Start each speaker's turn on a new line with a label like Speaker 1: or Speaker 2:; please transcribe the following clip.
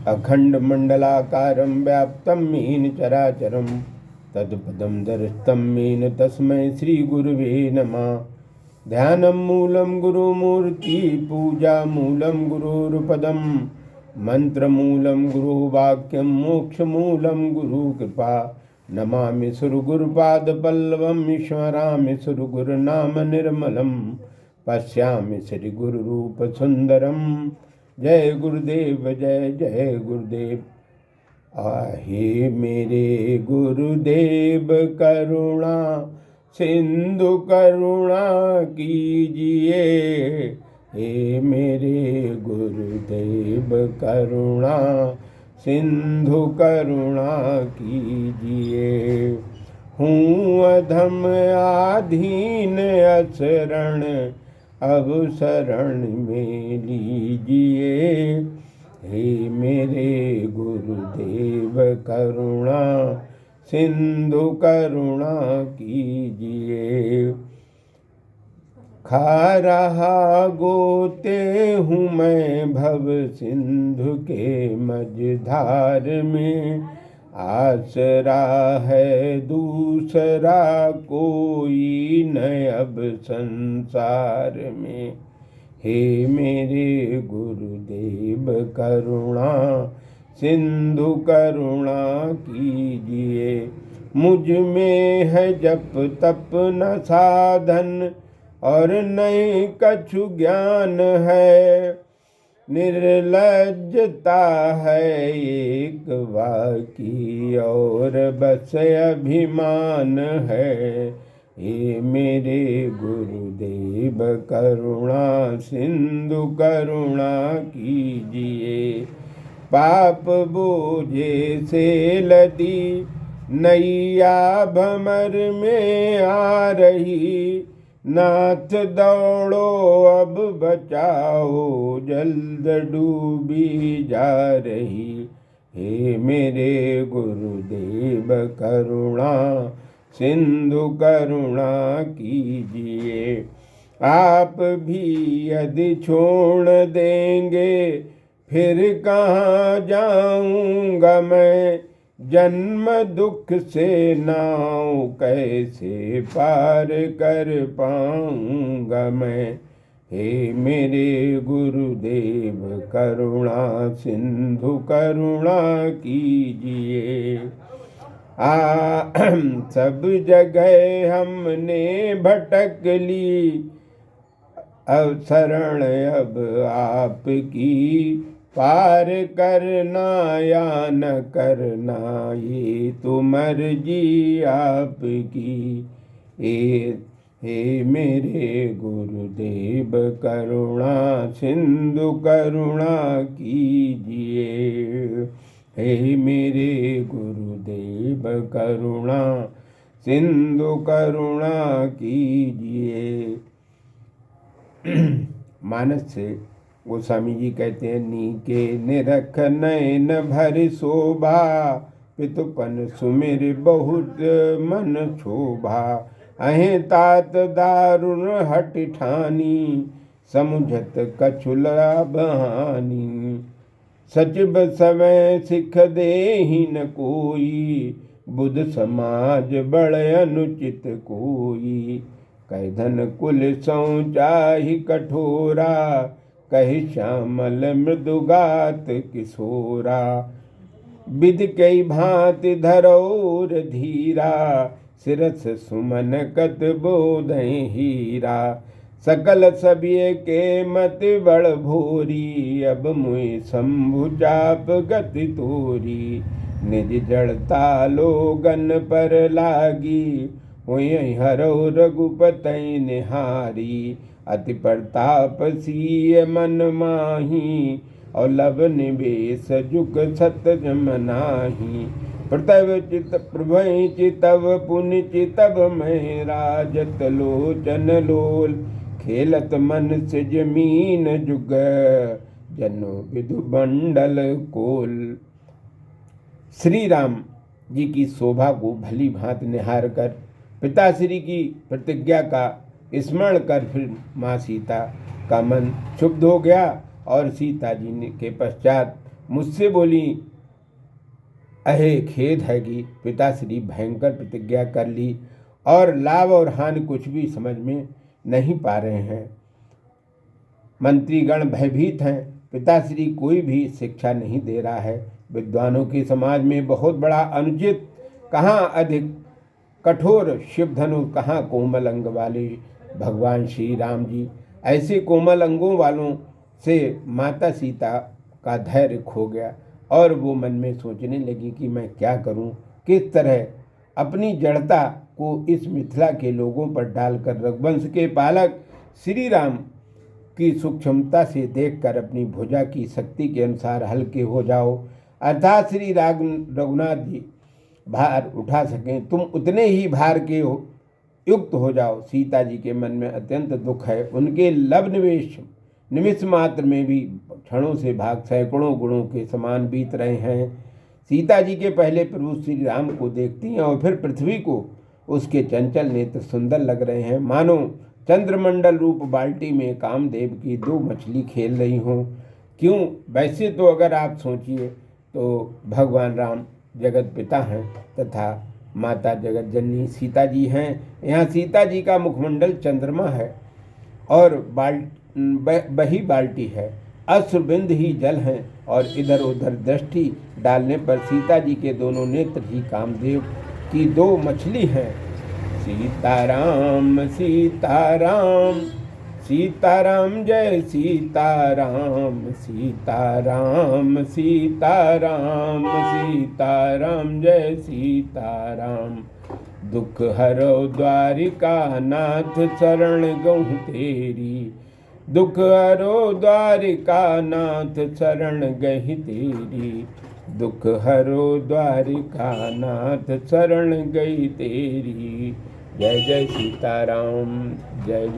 Speaker 1: अखण्डमण्डलाकारं व्याप्तं येन चराचरं तत्पदं दर्शितं येन तस्मै श्रीगुरुवे नमः। ध्यानं मूलं गुरुमूर्ति पूजा मूलं गुरुर्पदं मंत्रमूलं गुरुवाक्यं मोक्षमूलं गुरुकृपा। नमामि सुरगुरुपादपल्लवं स्मरामि सुरगुरुनाम निर्मलं पश्यामि श्रीगुरुरूपसुन्दरं। जय गुरुदेव जय जय गुरुदेव। आहे मेरे गुरुदेव करुणा सिंधु करुणा कीजिए। हे मेरे गुरुदेव करुणा सिंधु करुणा कीजिए। हूँ अधम आधीन असरण अब शरण में लीजिए। हे मेरे गुरुदेव करुणा सिंधु करुणा कीजिए। खा रहा गोते हूँ मैं भव सिंधु के मझधार में, आसरा है दूसरा कोई न अब संसार में। हे मेरे गुरुदेव करुणा सिंधु करुणा कीजिए। मुझ में है जप तप न साधन और नहीं कछु ज्ञान है। निर्लज्जता है एक बाकी और बस अभिमान है। हे मेरे गुरुदेव करुणा सिंधु करुणा कीजिए। पाप बोझे से लदी नैया भमर में आ रही, नाथ दौड़ो अब बचाओ जल्द डूबी जा रही। हे मेरे गुरुदेव करुणा सिंधु करुणा कीजिए। आप भी यदि छोड़ देंगे फिर कहाँ जाऊँगा मैं, जन्म दुख से नाव कैसे पार कर पाऊँगा मैं। हे मेरे गुरुदेव करुणा सिंधु करुणा कीजिए। सब जगह हमने भटक ली, अब शरण अब आपकी, पार करना या न करना ये तो मर्जी आपकी। हे मेरे गुरुदेव करुणा सिंधु करुणा कीजिए। हे मेरे गुरुदेव करुणा सिंधु करुणा कीजिए। मानस से गोस्वामी जी कहते हैं, नीके निरख नयन भरि शोभा, पितुपन सुमिर बहुत मन क्षोभा। अहें तात दारुण हट ठानी, समुझत कछु लाभ हानि। सचिव समय सिख देहि न कोई, बुध समाज बड़ अनुचित कोई। कह धन कुल सौ चाहि कठोरा, कहि श्यामल मृदुगात किशोरा। विधि कई भांति धरौर धीरा, सिरस सुमन कत बोधहि हीरा। सकल सबिय के मत बड़ भोरी, अब मुई शंभु चाप गति तोरी। निज जड़ता लोगन पर लागी, हुई हरौ रघुपति निहारी। अति प्रताप सीय मन माही, और लब निवेश जुग सत जमनाही। प्रतव चित प्रभय चितव पुनि चितव मैं, राजत लोचन लोल खेलत मन से जमीन जुग। जनो विदु बंडल कोल। श्री राम जी की शोभा को भली भांति निहार कर पिताश्री की प्रतिज्ञा का स्मरण कर फिर माँ सीता का मन क्षुब्ध हो गया और सीता जी के पश्चात मुझसे बोली, अहे खेद है कि पिताश्री भयंकर प्रतिज्ञा कर ली और लाभ और हानि कुछ भी समझ में नहीं पा रहे हैं। मंत्रीगण भयभीत हैं। पिताश्री कोई भी शिक्षा नहीं दे रहा है। विद्वानों के समाज में बहुत बड़ा अनुचित, कहाँ अधिक कठोर शिवधनु, कहाँ कोमल अंग वाले भगवान श्री राम जी। ऐसे कोमल अंगों वालों से माता सीता का धैर्य खो गया और वो मन में सोचने लगी कि मैं क्या करूं, किस तरह अपनी जड़ता को इस मिथिला के लोगों पर डालकर रघुवंश के पालक श्री राम की सूक्ष्मता से देखकर अपनी भुजा की शक्ति के अनुसार हल्के हो जाओ, अर्थात श्री रघुनाथ जी भार उठा सकें, तुम उतने ही भार के युक्त हो जाओ। सीता जी के मन में अत्यंत दुख है। उनके लब निमिष मात्र में भी क्षणों से भाग सैकड़ों गुणों के समान बीत रहे हैं। सीता जी के पहले प्रभु श्री राम को देखती हैं और फिर पृथ्वी को। उसके चंचल नेत्र सुंदर लग रहे हैं, मानो चंद्रमंडल रूप बाल्टी में कामदेव की दो मछली खेल रही हों। क्यों? वैसे तो अगर आप सोचिए तो भगवान राम जगत पिता हैं तथा माता जगत जननी सीता जी हैं। यहाँ सीता जी का मुखमंडल चंद्रमा है और बही बाल्टी है, अश्रुबिंद ही जल हैं और इधर उधर दृष्टि डालने पर सीता जी के दोनों नेत्र ही कामदेव की दो मछली हैं। सीताराम सीताराम सीताराम जय सीताराम, सीताराम सीताराम सीताराम जय सीताराम। दुख हरो द्वारिका नाथ शरण गहूँ तेरी, दुख हरो द्वारिका नाथ शरण गही तेरी, दुख हरो द्वारिका नाथ शरण गई तेरी। जय जय सीताराम, जय।